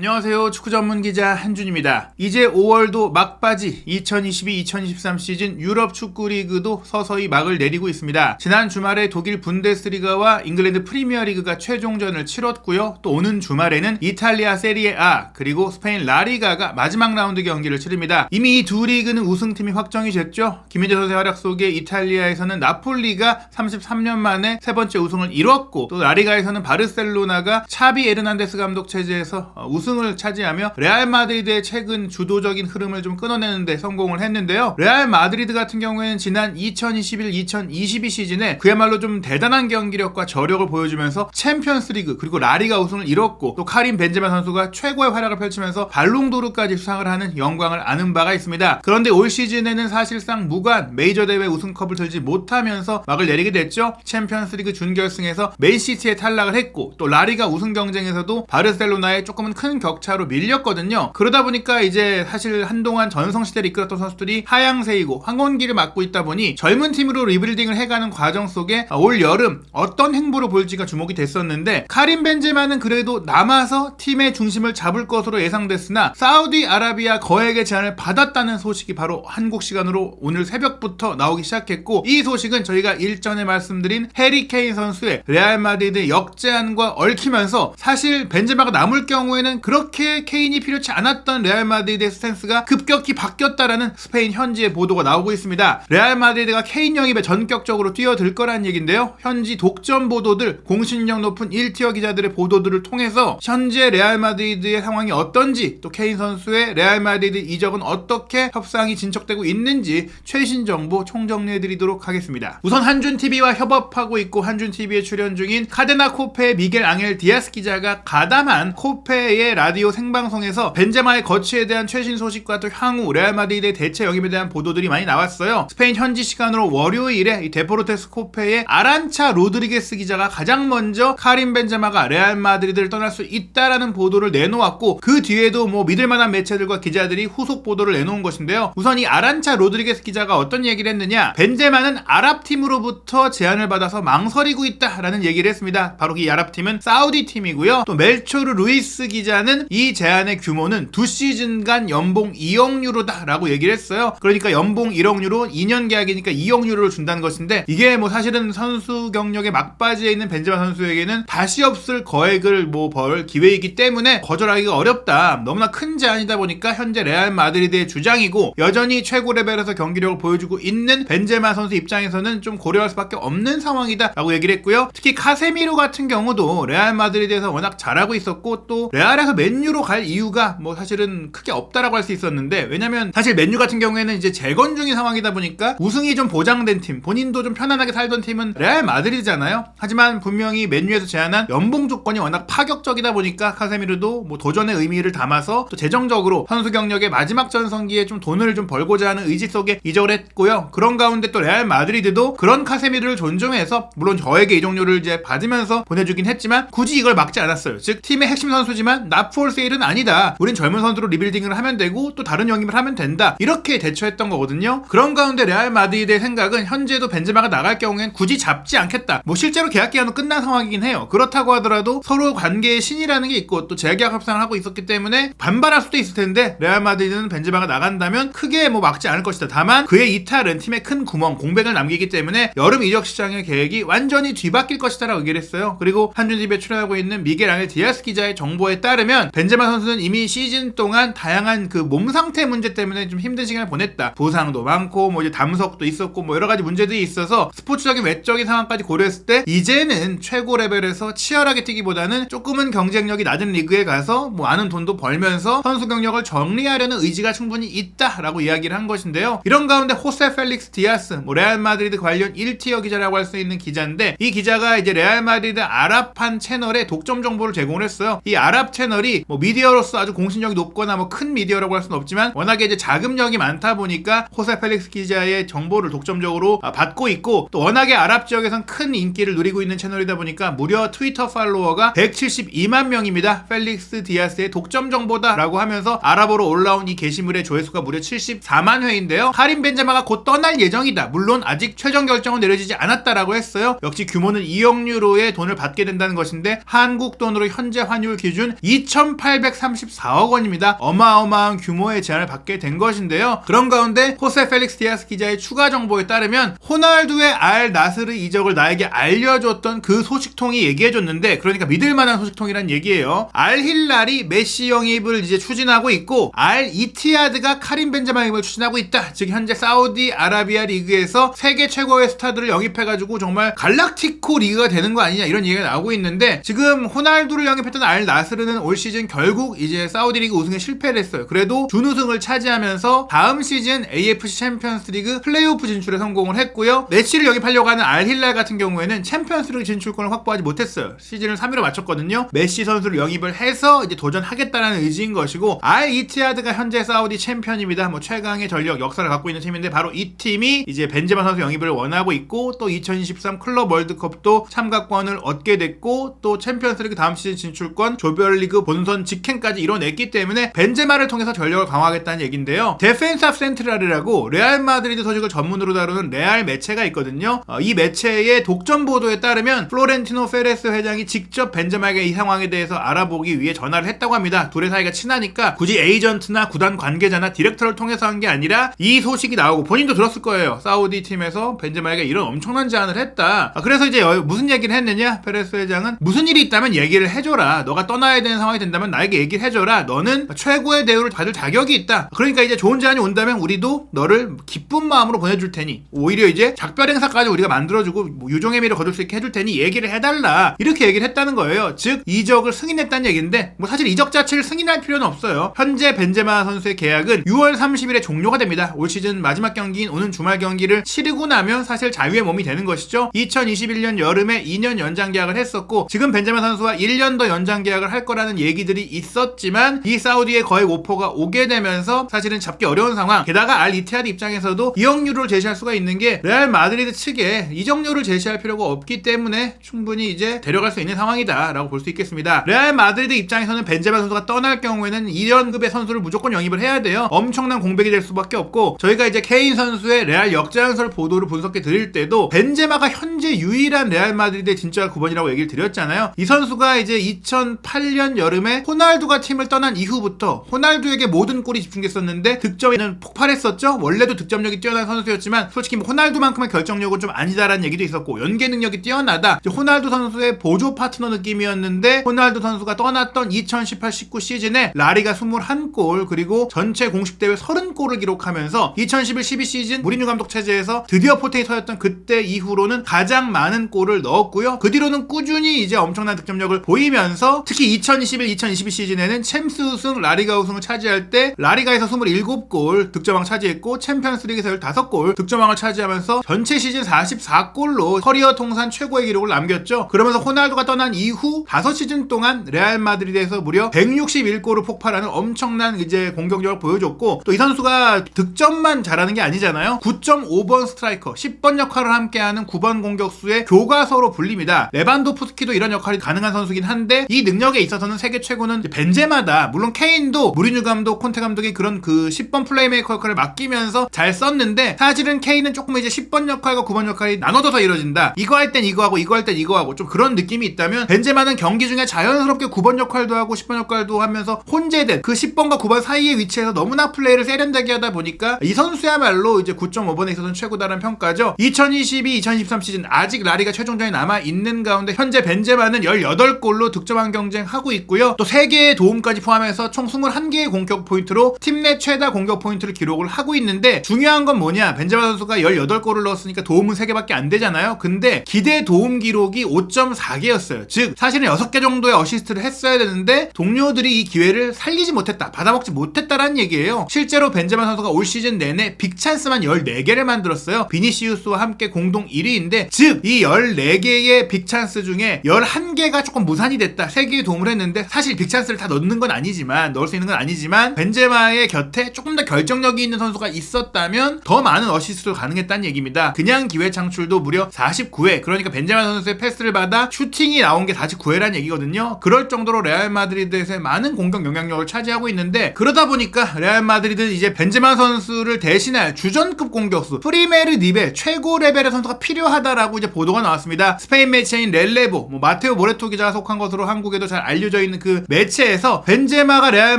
안녕하세요. 축구 전문 기자 한준입니다. 이제 5월도 막바지 2022-2023 시즌 유럽 축구 리그도 서서히 막을 내리고 있습니다. 지난 주말에 독일 분데스리가와 잉글랜드 프리미어리그가 최종전을 치렀고요. 또 오는 주말에는 이탈리아 세리에 A 그리고 스페인 라리가가 마지막 라운드 경기를 치릅니다. 이미 이 두 리그는 우승팀이 확정이 됐죠. 김민재 선수의 활약 속에 이탈리아에서는 나폴리가 33년 만에 세 번째 우승을 이뤘고, 또 라리가에서는 바르셀로나가 차비 에르난데스 감독 체제에서 우승을 차지하며 레알 마드리드의 최근 주도적인 흐름을 좀 끊어내는데 성공을 했는데요. 레알 마드리드 같은 경우에는 지난 2021-2022 시즌에 그야말로 좀 대단한 경기력과 저력을 보여주면서 챔피언스리그 그리고 라리가 우승을 이뤘고, 또 카림 벤제마 선수가 최고의 활약을 펼치면서 발롱도르까지 수상을 하는 영광을 아는 바가 있습니다. 그런데 올 시즌에는 사실상 무관 메이저 대회 우승컵을 들지 못하면서 막을 내리게 됐죠. 챔피언스리그 준결승에서 맨시티에 탈락을 했고, 또 라리가 우승 경쟁에서도 바르셀로나에 조금은 큰 격차로 밀렸거든요. 그러다 보니까 이제 사실 한동안 전성시대를 이끌었던 선수들이 하향세이고 황혼기를 맞고 있다 보니 젊은 팀으로 리빌딩을 해가는 과정 속에 올 여름 어떤 행보를 보일지가 주목이 됐었는데, 카림 벤제마는 그래도 남아서 팀의 중심을 잡을 것으로 예상됐으나 사우디아라비아 거액의 제안을 받았다는 소식이 바로 한국 시간으로 오늘 새벽부터 나오기 시작했고, 이 소식은 저희가 일전에 말씀드린 해리 케인 선수의 레알 마드리드 역제안과 얽히면서 사실 벤제마가 남을 경우에는 그렇게 케인이 필요치 않았던 레알 마드리드의 스탠스가 급격히 바뀌었다라는 스페인 현지의 보도가 나오고 있습니다. 레알 마드리드가 케인 영입에 전격적으로 뛰어들 거란 얘기인데요. 현지 독점 보도들, 공신력 높은 1티어 기자들의 보도들을 통해서 현재 레알 마드리드의 상황이 어떤지, 또 케인 선수의 레알 마드리드 이적은 어떻게 협상이 진척되고 있는지 최신 정보 총정리해드리도록 하겠습니다. 우선 한준TV와 협업하고 있고 한준TV에 출연 중인 카데나 코페의 미겔 앙헬 디아스 기자가 가담한 코페의 라디오 생방송에서 벤제마의 거취에 대한 최신 소식과 또 향후 레알 마드리드의 대체 영입에 대한 보도들이 많이 나왔어요. 스페인 현지 시간으로 월요일에 이 데포르테스 코페의 아란차 로드리게스 기자가 가장 먼저 카림 벤제마가 레알 마드리드를 떠날 수 있다라는 보도를 내놓았고, 그 뒤에도 믿을만한 매체들과 기자들이 후속 보도를 내놓은 것인데요. 우선 이 아란차 로드리게스 기자가 어떤 얘기를 했느냐, 벤제마는 아랍팀으로부터 제안을 받아서 망설이고 있다라는 얘기를 했습니다. 바로 이 아랍팀은 사우디 팀이고요. 또 멜초르 루이스 기자는 이 제안의 규모는 2시즌간 연봉 2억 유로다 라고 얘기를 했어요. 그러니까 연봉 1억 유로 2년 계약이니까 2억 유로를 준다는 것인데, 이게 사실은 선수 경력의 막바지에 있는 벤제마 선수에게는 다시 없을 거액을 벌 기회이기 때문에 거절하기가 어렵다. 너무나 큰 제안이다 보니까 현재 레알 마드리드의 주장이고, 여전히 최고 레벨에서 경기력을 보여주고 있는 벤제마 선수 입장에서는 좀 고려할 수밖에 없는 상황이다 라고 얘기를 했고요. 특히 카세미로 같은 경우도 레알 마드리드에서 워낙 잘하고 있었고, 또 레알에서 맨유로 갈 이유가 사실은 크게 없다라고 할 수 있었는데, 왜냐면 사실 맨유 같은 경우에는 이제 재건 중인 상황이다 보니까 우승이 좀 보장된 팀, 본인도 좀 편안하게 살던 팀은 레알 마드리드잖아요. 하지만 분명히 맨유에서 제안한 연봉 조건이 워낙 파격적이다 보니까 카세미르도 도전의 의미를 담아서 또 재정적으로 선수 경력의 마지막 전성기에 좀 돈을 좀 벌고자 하는 의지 속에 이적을 했고요. 그런 가운데 또 레알 마드리드도 그런 카세미르를 존중해서 물론 저에게 이적료를 이제 받으면서 보내주긴 했지만 굳이 이걸 막지 않았어요. 즉 팀의 핵심 선수지만 나폴 세일은 아니다. 우린 젊은 선수로 리빌딩을 하면 되고 또 다른 영입을 하면 된다. 이렇게 대처했던 거거든요. 그런 가운데 레알 마드리드의 생각은 현재도 벤제마가 나갈 경우엔 굳이 잡지 않겠다. 실제로 계약 기간은 끝난 상황이긴 해요. 그렇다고 하더라도 서로 관계의 신이라는 게 있고 또 재계약 협상을 하고 있었기 때문에 반발할 수도 있을 텐데, 레알 마드리드는 벤제마가 나간다면 크게 막지 않을 것이다. 다만 그의 이탈은 팀에 큰 구멍, 공백을 남기기 때문에 여름 이적 시장의 계획이 완전히 뒤바뀔 것이다 라고 얘기를 했어요. 그리고 한준TV에 출연하고 있는 미겔 앙헬 디아스 기자의 정보에 따르면 벤제마 선수는 이미 시즌 동안 다양한 그 몸 상태 문제 때문에 좀 힘든 시간을 보냈다. 부상도 많고 이제 담석도 있었고 여러 가지 문제들이 있어서 스포츠적인 외적인 상황까지 고려했을 때 이제는 최고 레벨에서 치열하게 뛰기보다는 조금은 경쟁력이 낮은 리그에 가서 많은 돈도 벌면서 선수 경력을 정리하려는 의지가 충분히 있다라고 이야기를 한 것인데요. 이런 가운데 호세 펠릭스 디아스, 레알 마드리드 관련 1티어 기자라고 할 수 있는 기자인데, 이 기자가 이제 레알 마드리드 아랍판 채널에 독점 정보를 제공을 했어요. 이 아랍 채널이 미디어로서 아주 공신력이 높거나 큰 미디어라고 할 수는 없지만 워낙에 이제 자금력이 많다 보니까 호세 펠릭스 기자의 정보를 독점적으로 받고 있고, 또 워낙에 아랍 지역에선 큰 인기를 누리고 있는 채널이다 보니까 무려 트위터 팔로워가 172만 명입니다. 펠릭스 디아스의 독점 정보다 라고 하면서 아랍어로 올라온 이 게시물의 조회수가 무려 74만 회인데요. 카림 벤제마가 곧 떠날 예정이다. 물론 아직 최종 결정은 내려지지 않았다라고 했어요. 역시 규모는 2억 유로의 돈을 받게 된다는 것인데, 한국 돈으로 현재 환율 기준 2,834억 원입니다. 어마어마한 규모의 제안을 받게 된 것인데요. 그런 가운데 호세 펠릭스 디아스 기자의 추가 정보에 따르면 호날두의 알 나스르 이적을 나에게 알려줬던 그 소식통이 얘기해줬는데, 그러니까 믿을만한 소식통이란 얘기예요. 알 힐랄이 메시 영입을 이제 추진하고 있고 알 이티하드가 카림 벤제마 영입을 추진하고 있다. 즉 현재 사우디 아라비아 리그에서 세계 최고의 스타들을 영입해가지고 정말 갈락티코 리그가 되는 거 아니냐, 이런 얘기가 나오고 있는데, 지금 호날두를 영입했던 알 나스르는 올 시즌 결국 이제 사우디 리그 우승에 실패를 했어요. 그래도 준우승을 차지하면서 다음 시즌 AFC 챔피언스 리그 플레이오프 진출에 성공을 했고요. 메시를 영입하려고 하는 알 힐랄 같은 경우에는 챔피언스 리그 진출권을 확보하지 못했어요. 시즌을 3위로 마쳤거든요. 메시 선수를 영입을 해서 이제 도전하겠다는 의지인 것이고, 알 이티하드가 현재 사우디 챔피언입니다. 뭐 최강의 전력 역사를 갖고 있는 팀인데, 바로 이 팀이 이제 벤제마 선수 영입을 원하고 있고, 또 2023 클럽 월드컵도 참가권을 얻게 됐고, 또 챔피언스리그 다음 시즌 진출권, 조별리그 본선 직행까지 이뤄냈기 때문에 벤제마를 통해서 전력을 강화하겠다는 얘기인데요. 데펜사 센트랄이라고 레알 마드리드 소식을 전문으로 다루는 레알 매체가 있거든요. 이 매체의 독점 보도에 따르면 플로렌티노 페레스 회장이 직접 벤제마에게 이 상황에 대해서 알아보기 위해 전화를 했다고 합니다. 둘의 사이가 친하니까 굳이 에이전트나 구단 관계자나 디렉터를 통해서 한 게 아니라 이 소식이 나오고 본인도 들었을 거예요. 사우디 팀에서 벤제마에게 이런 엄청난 제안을 했다. 그래서 이제 무슨 얘기를 했느냐? 페레스 회장은 무슨 일이 있다면 얘기를 해줘라. 너가 떠나야 되는 상황이 된다면 나에게 얘기를 해줘라. 너는 최고의 대우를 받을 자격이 있다. 그러니까 이제 좋은 제안이 온다면 우리도 너를 기쁜 마음으로 보내줄 테니, 오히려 이제 작별 행사까지 우리가 만들어주고 뭐 유종의미를 거둘 수 있게 해줄 테니 얘기를 해달라. 이렇게 얘기를 했다는 거예요. 즉 이적을 승인했다는 얘기인데, 뭐 사실 이적 자체를 승인할 필요는 없어요. 현재 벤제마 선수의 계약은 6월 30일에 종료가 됩니다. 올 시즌 마지막 경기인 오는 주말 경기를 치르고 나면 사실 자유의 몸이 되는 것이죠. 2021년 여름에 2년 연장 계약을 했었고, 지금 벤제마 선수와 1년 더 연장 계약을 할 거라는 얘기들이 있었지만 이 사우디에 거의 오퍼가 오게 되면서 사실은 잡기 어려운 상황. 게다가 알 이티하드 입장에서도 이적료를 제시할 수가 있는 게 레알 마드리드 측에 이적료를 제시할 필요가 없기 때문에 충분히 이제 데려갈 수 있는 상황이다 라고 볼 수 있겠습니다. 레알 마드리드 입장에서는 벤제마 선수가 떠날 경우에는 2년급의 선수를 무조건 영입을 해야 돼요. 엄청난 공백이 될 수밖에 없고, 저희가 이제 케인 선수의 레알 역전설 보도를 분석해 드릴 때도 벤제마가 현재 유일한 레알 마드리드의 진짜 9번이라고 얘기를 드렸잖아요. 이 선수가 이제 2008년 여름에 호날두가 팀을 떠난 이후부터 호날두에게 모든 골이 집중됐었는데 득점에는 폭발했었죠. 원래도 득점력이 뛰어난 선수였지만 솔직히 뭐 호날두만큼의 결정력은 좀 아니다라는 얘기도 있었고, 연계 능력이 뛰어나다. 호날두 선수의 보조 파트너 느낌이었는데, 호날두 선수가 떠났던 2018-19 시즌에 라리가 21골 그리고 전체 공식 대회 30골을 기록하면서 2011-12 시즌 무리뉴 감독 체제에서 드디어 포텐이 터졌던 그때 이후로는 가장 많은 골을 넣었고요. 그 뒤로는 꾸준히 이제 엄청난 득점력을 보이면서 특히 2021-2022 시즌에는 챔스 우승, 라리가 우승을 차지할 때 라리가에서 27골 득점왕 차지했고, 챔피언스리그에서 15골 득점왕을 차지하면서 전체 시즌 44골로 커리어 통산 최고의 기록을 남겼죠. 그러면서 호날두가 떠난 이후 5시즌 동안 레알 마드리드에서 무려 161골을 폭발하는 엄청난 이제 공격력을 보여줬고, 또 이 선수가 득점만 잘하는 게 아니잖아요. 9.5번 스트라이커, 10번 역할을 함께하는 9번 공격수의 교과서로 불립니다. 레반도프스키도 이런 역할이 가능한 선수긴 한데, 이 능력에 있어서는 세계 최고는 벤제마다. 물론 케인도 무리뉴 감독, 콘테 감독이 그런 그 10번 플레이메이커 역할을 맡기면서 잘 썼는데, 사실은 케인은 조금 이제 10번 역할과 9번 역할이 나눠져서 이루어진다. 이거 할 땐 이거 하고 이거 할 땐 이거 하고 좀 그런 느낌이 있다면, 벤제마는 경기 중에 자연스럽게 9번 역할도 하고 10번 역할도 하면서 혼재된 그 10번과 9번 사이의 위치에서 너무나 플레이를 세련되게 하다 보니까 이 선수야말로 이제 9.5번에 있어서는 최고다라는 평가죠. 2022-2023 시즌 아직 라리가 최종전이 남아있는 가운데 현재 벤제마는 18골로 득점왕 경쟁하고 있고요. 또 3개의 도움까지 포함해서 총 21개의 공격 포인트로 팀 내 최다 공격 포인트를 기록을 하고 있는데, 중요한 건 뭐냐, 벤제마 선수가 18골을 넣었으니까 도움은 3개밖에 안 되잖아요. 근데 기대 도움 기록이 5.4개였어요. 즉 사실은 6개 정도의 어시스트를 했어야 되는데 동료들이 이 기회를 살리지 못했다, 받아먹지 못했다라는 얘기예요. 실제로 벤제마 선수가 올 시즌 내내 빅찬스만 14개를 만들었어요. 비니시우스와 함께 공동 1위인데, 즉 이 14개의 빅찬스 중에 11개가 조금 무산이 됐다. 3개의 도움을 했는데, 사실 빅찬스를 다 넣는 건 아니지만, 넣을 수 있는 건 아니지만, 벤제마의 곁에 조금 더 결정력이 있는 선수가 있었다면 더 많은 어시스트도 가능했다는 얘기입니다. 그냥 기회 창출도 무려 49회, 그러니까 벤제마 선수의 패스를 받아 슈팅이 나온 게 49회라는 얘기거든요. 그럴 정도로 레알 마드리드에서의 많은 공격 영향력을 차지하고 있는데, 그러다 보니까 레알 마드리드는 이제 벤제마 선수를 대신할 주전급 공격수 프리메르 니벨, 최고 레벨의 선수가 필요하다라고 이제 보도가 나왔습니다. 스페인 매체인 렐레보, 마테오 모레토 기자가 속한 것으로 한국에도 잘 알려져 있는 그 매체에서 벤제마가 레알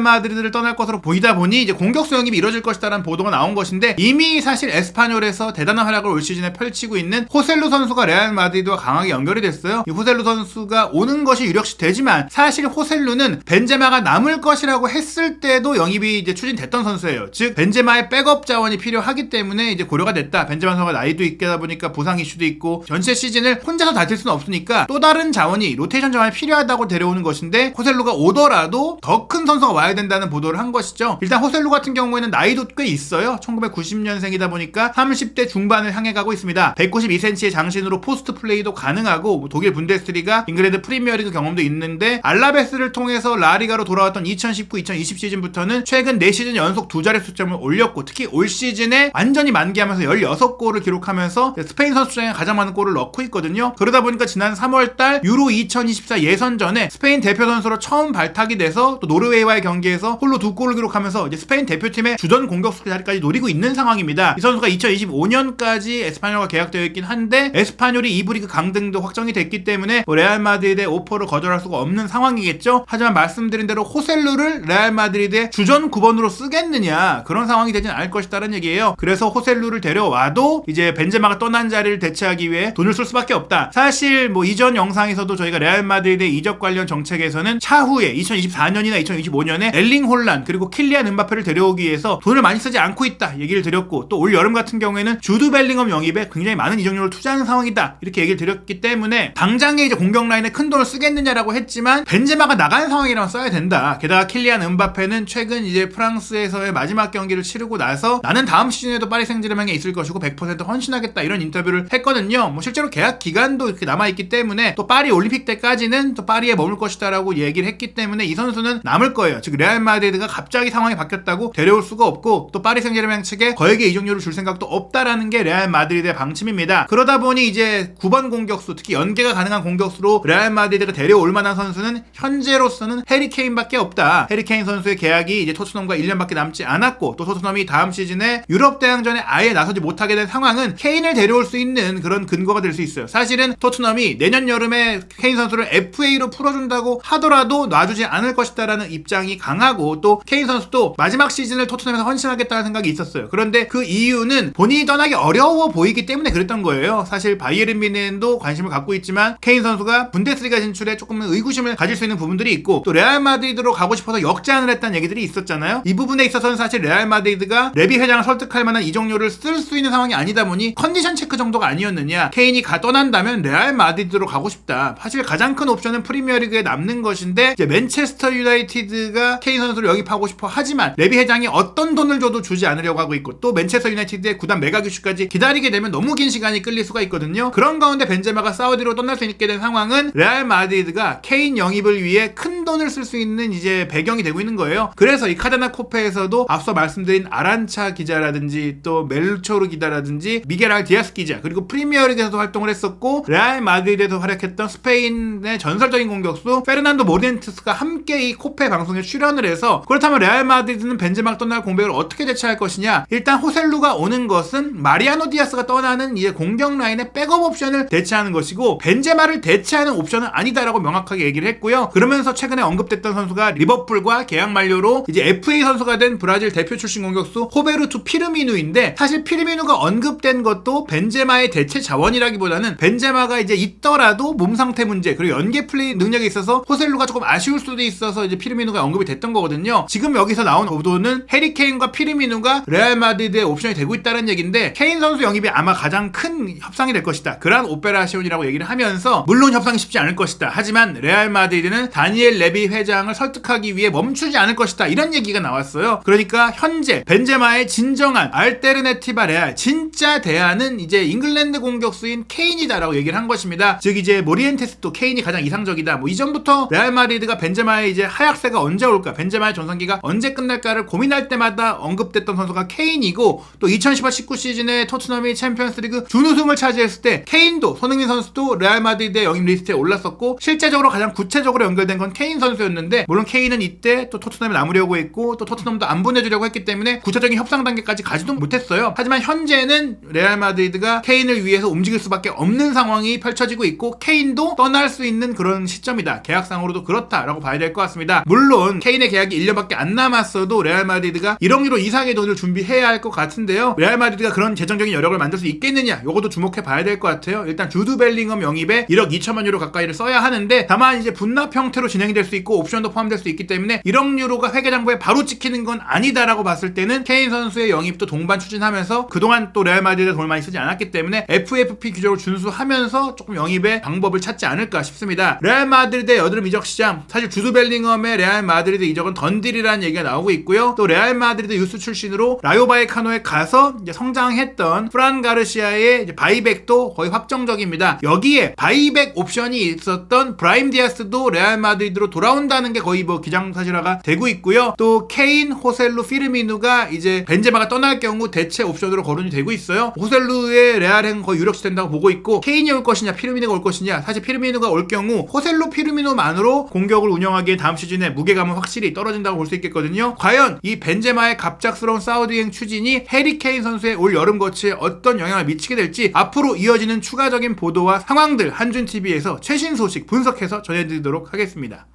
마드리드를 떠날 것으로 보이다 보니 이제 공격수 영입이 이뤄질 것이다라는 보도가 나온 것인데, 이미 사실 에스파뇰에서 대단한 활약을 올 시즌에 펼치고 있는 호셀루 선수가 레알 마드리드와 강하게 연결이 됐어요. 이 호셀루 선수가 오는 것이 유력시 되지만, 사실 호셀루는 벤제마가 남을 것이라고 했을 때도 영입이 이제 추진됐던 선수예요. 즉 벤제마의 백업 자원이 필요하기 때문에 이제 고려가 됐다. 벤제마 선수가 나이도 있다 보니까 부상 이슈도 있고 전체 시즌을 혼자서 다툴 수는 없으니까 또 다른 자원이, 로테이션 자원이 필요하다고 데려오는 것인데, 호셀루가 오더라도 더 큰 선수가 와야 된다는 보도를 한 것이죠. 일단 호셀루 같은 경우에는 나이도 꽤 있어요. 1990년생이다 보니까 30대 중반을 향해 가고 있습니다. 192cm의 장신으로 포스트 플레이도 가능하고 독일 분데스리가, 잉글랜드 프리미어리그 경험도 있는데, 알라베스를 통해서 라리가로 돌아왔던 2019-2020 시즌부터는 최근 4시즌 연속 2자릿 수점을 올렸고, 특히 올 시즌에 완전히 만개하면서 16골을 기록하면서 스페인 선수 중에 가장 많은 골을 넣고 있거든요. 그러다 보니까 지난 3월달 유로 2024 예선전에 스페인 대표 선수로 처음 발탁이 돼서 또 노르웨이와의 경기에서 홀로 2골을 기록하면서 이제 스페인 대표팀의 주전 공격수 자리까지 노리고 있는 상황입니다. 이 선수가 2025년까지 에스파뇰과 계약되어 있긴 한데, 에스파뇰이 2부 리그 강등도 확정이 됐기 때문에 레알 마드리드의 오퍼를 거절할 수가 없는 상황이겠죠. 하지만 말씀드린 대로 호셀루를 레알 마드리드의 주전 9번으로 쓰겠느냐, 그런 상황이 되진 않을 것이다라는 얘기예요. 그래서 호셀루를 데려와도 이제 벤제마가 떠난 자리를 대체하기 위해 돈을 쓸 수밖에 없다. 사실 뭐 이전 영상에서도 저희가 레알 마드리드의 이적 관련 정책에서는 차후에 2024년이나 2025년에 엘링 홀란 그리고 킬리안 음바페를 데려오기 위해서 돈을 많이 쓰지 않고 있다 얘기를 드렸고, 또 올 여름 같은 경우에는 주드 벨링엄 영입에 굉장히 많은 이적료를 투자하는 상황이다 이렇게 얘기를 드렸기 때문에, 당장에 이제 공격 라인에 큰 돈을 쓰겠느냐라고 했지만 벤제마가 나가는 상황이라면 써야 된다. 게다가 킬리안 음바페는 최근 이제 프랑스에서의 마지막 경기를 치르고 나서 나는 다음 시즌에도 파리 생제르맹에 있을 것이고 100% 헌신하겠다 이런 인터뷰를 했거든요. 뭐 실제로 계약 기간도 이렇게 남아있기 때문에 또 파리 올림픽 때까지는 또 파리에 머물 것이다라고 얘기를 했기 때문에 이 선수는 남을 거예요. 즉 레알 마드리드가 갑자기 상황이 바뀌었다고 데려올 수가 없고, 또 파리 생제르맹 측에 거액의 이적료를 줄 생각도 없다라는 게 레알 마드리드의 방침입니다. 그러다 보니 이제 9번 공격수, 특히 연계가 가능한 공격수로 레알 마드리드가 데려올 만한 선수는 현재로서는 해리 케인밖에 없다. 해리 케인 선수의 계약이 이제 토트넘과 1년밖에 남지 않았고, 또 토트넘이 다음 시즌에 유럽 대항전에 아예 나서지 못하게 된 상황은 케인을 데려올 수 있는 그런 근거가 될 수 있어요. 사실은 토트넘이 내년 여름에 케인 선수를 FA로 풀어준다고 하더라도 놔주지 않을 것이다라는 입장이 강하고, 또 케인 선수도 마지막 시즌을 토트넘에서 헌신하겠다는 생각이 있었어요. 그런데 그 이유는 본인이 떠나기 어려워 보이기 때문에 그랬던 거예요. 사실 바이에른 뮌헨도 관심을 갖고 있지만 케인 선수가 분데스리가 진출에 조금 의구심을 가질 수 있는 부분들이 있고, 또 레알 마드리드로 가고 싶어서 역제안을 했다는 얘기들이 있었잖아요. 이 부분에 있어서는 사실 레알 마드리드가 레비 회장을 설득할 만한 이적료를 쓸 수 있는 상황이 아니다 보니 컨디션 체크 정도가 아니었느냐. 케인이 떠난다면 레알 마드리드로 가고 싶다. 사실 가장 큰 옵션은 프리미어리그에 남는 것인데, 이제 맨체스터 유나이티드가 케인 선수를 영입하고 싶어 하지만 레비 회장이 어떤 돈을 줘도 주지 않으려고 하고 있고, 또 맨체스터 유나이티드의 구단 매각 이슈까지 기다리게 되면 너무 긴 시간이 끌릴 수가 있거든요. 그런 가운데 벤제마가 사우디로 떠날 수 있게 된 상황은 레알 마드리드가 케인 영입을 위해 큰 돈을 쓸 수 있는 이제 배경이 되고 있는 거예요. 그래서 이 카데나 코페에서도 앞서 말씀드린 아란차 기자라든지 또 멜초르 기자라든지 미겔 알 디아스 기자, 그리고 프리미어리그에서도 활동을 했었고 레알 마드리드에서 활약했던 스페인의 전설적인 공격수 페르난도 모리엔테스가 함께 이 코페 방송에 출연을 해서, 그렇다면 레알 마드리드는 벤제마가 떠날 공백을 어떻게 대체할 것이냐. 일단 호셀루가 오는 것은 마리아노 디아스가 떠나는 이제 공격 라인의 백업 옵션을 대체하는 것이고, 벤제마를 대체하는 옵션은 아니다라고 명확하게 얘기를 했고요. 그러면서 최근에 언급됐던 선수가 리버풀과 계약 만료로 이제 FA 선수가 된 브라질 대표 출신 공격수 호베르투 피르미누인데, 사실 피르미누가 언급된 것도 벤제마의 대체 자원이라기보다는 벤제마가 이제 있더라도 몸 상태 문제 그리고 연계 플레이 능력이 있어서 호셀루가 조금 아쉬울 수도 있어서 이제 피르미누가 언급이 됐던 거거든요. 지금 여기서 나온 보도는 해리 케인과 피르미누가 레알 마드리드의 옵션이 되고 있다는 얘기인데, 케인 선수 영입이 아마 가장 큰 협상이 될 것이다. 그란 오페라시온이라고 얘기를 하면서, 물론 협상이 쉽지 않을 것이다. 하지만 레알 마드리드는 다니엘 레비 회장을 설득하기 위해 멈추지 않을 것이다. 이런 얘기가 나왔어요. 그러니까 현재 벤제마의 진정한 알테르네티바 레알, 진짜 대안은 이제 잉글랜드 공격수인 케인이다라고 얘기를 한 것입니다. 즉 이제 모리엔테스도 케인이 가장 이상적이다. 뭐 이전부터 레알 마드리드가 벤제마의 이제 하약세가 언제 올까, 벤제마의 전성기가 언제 끝날까를 고민할 때마다 언급됐던 선수가 케인이고, 또 2018-19 시즌에 토트넘이 챔피언스리그 준우승을 차지했을 때 케인도, 손흥민 선수도 레알 마드리드의 영입 리스트에 올랐었고, 실제적으로 가장 구체적으로 연결된 건 케인 선수였는데, 물론 케인은 이때 또 토트넘에 남으려고 했고 또 토트넘도 안 보내주려고 했기 때문에 구체적인 협상 단계까지 가지도 못했어요. 하지만 현재는 레알 마드리드가 케인을 위해서 움직일 수밖에 없는 상황이 펼쳐지고 있고, 케인도 떠날 수 있는 그런 시점이다. 계약상으로도 그렇다라고 봐야 될 것 같습니다. 물론 케인의 계약이 1년밖에 안 남았어도 레알 마드리드가 1억 유로 이상의 돈을 준비해야 할 것 같은데요. 레알 마드리드가 그런 재정적인 여력을 만들 수 있겠느냐, 요것도 주목해 봐야 될 것 같아요. 일단 주드 벨링엄 영입에 1억 2천만 유로 가까이를 써야 하는데, 다만 이제 분납 형태로 진행이 될 수 있고 옵션도 포함될 수 있기 때문에 1억 유로가 회계장부에 바로 찍히는 건 아니다라고 봤을 때는 케인 선수의 영입도 동반 추진하면서, 그동안 또 레알 마드리드가 돈을 많이 쓰지 않았기 때문에 FFP 규정을 준수하면서 조금 영입의 방법을 찾지 않을까 싶습니다. 레알 마드리드의 여드름 이적 시장, 사실 주드 벨링엄의 레알 마드리드 이적은 던딜이라는 얘기가 나오고 있고요. 또 레알 마드리드 유스 출신으로 라요 바이카노에 가서 이제 성장했던 프란 가르시아의 이제 바이백도 거의 확정적입니다. 여기에 바이백 옵션이 있었던 브라임 디아스도 레알 마드리드로 돌아온다는 게 거의 뭐 기정사실화가 되고 있고요. 또 케인, 호셀루, 피르미누가 이제 벤제마가 떠날 경우 대체 옵션으로 거론이 되고 있어요. 호셀루의 레알행 거의 유력시 된다고 보고 있고, 케인이 올 것이냐 피르미누가 올 것이냐, 사실 피르미누가 올 경우 호셀루, 피르미누만으로 공격을 운영하기에 다음 시즌에 무게감은 확실히 떨어진다고 볼 수 있겠거든요. 과연 이 벤제마의 갑작스러운 사우디행 추진이 해리 케인 선수의 올 여름 거치에 어떤 영향을 미치게 될지, 앞으로 이어지는 추가적인 보도와 상황들 한준TV에서 최신 소식 분석해서 전해드리도록 하겠습니다.